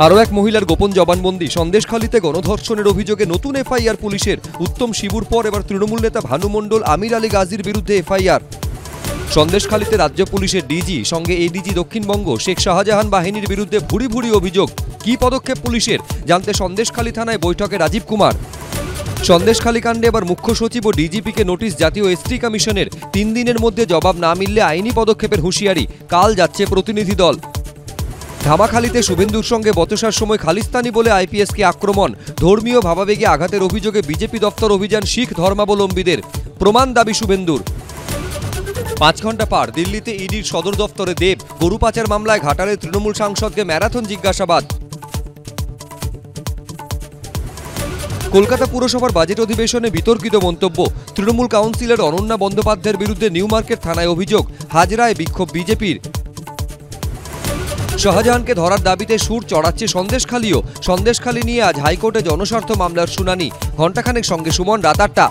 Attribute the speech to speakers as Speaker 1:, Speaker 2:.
Speaker 1: আরও এক মহিলার গোপন জবানবন্দি। সন্দেশখালীতে গণধর্ষণের অভিযোগে নতুন এফআইআর পুলিশের। উত্তম শিবুর পর এবার তৃণমূল নেতা ভানু মণ্ডল, আমির আলী গাজীর বিরুদ্ধে এফআইআর। সন্দেশখালীতে রাজ্য পুলিশের ডিজি সঙ্গে এডিজি দক্ষিণবঙ্গ শেখ শাহজাহান বাহিনীর বিরুদ্ধে ভুরি ভুরি অভিযোগ। কি পদক্ষেপ পুলিশের, জানতে সন্দেশখালী থানায় বৈঠকে রাজীব কুমার। সন্দেশখালী কাণ্ডে এবার মুখ্য সচিব ও ডিজিপিকে নোটিশ জাতীয় এসটি কমিশনের। 3 দিনের মধ্যে জবাব না মিললে আইনি পদক্ষেপের হুঁশিয়ারি। কাল যাচ্ছে প্রতিনিধি দল। ধামাখালীতে শুভেন্দুর সঙ্গে বচসার সময় খালিস্তানি বলে আইপিএসকে আক্রমণ। ধর্মীয় ভাবাবেগে আঘাতের অভিযোগে বিজেপি দপ্তর অভিযান শিখ ধর্মাবলম্বীদের। প্রমাণ দাবি শুভেন্দুর। 5 ঘন্টা পার দিল্লিতে ইডির সদর দপ্তরে দেব। গরু পাচার মামলায় ঘাটালের তৃণমূল সাংসদকে ম্যারাথন জিজ্ঞাসাবাদ। কলকাতা পুরসভার বাজেট অধিবেশনে বিতর্কিত মন্তব্য। তৃণমূল কাউন্সিলর অনন্যা বন্দ্যোপাধ্যায়ের বিরুদ্ধে নিউ মার্কেট থানায় অভিযোগ। হাজরায় বিক্ষোভ বিজেপির। শাহজাহানকে ধরার দাবিতে সুর চড়াচ্ছে সন্দেশখালীও। সন্দেশখালী নিয়ে আজ হাইকোর্টে জনস্বার্থ মামলার শুনানি। ঘণ্টাখানেক সঙ্গে সুমন, রাত 8টা।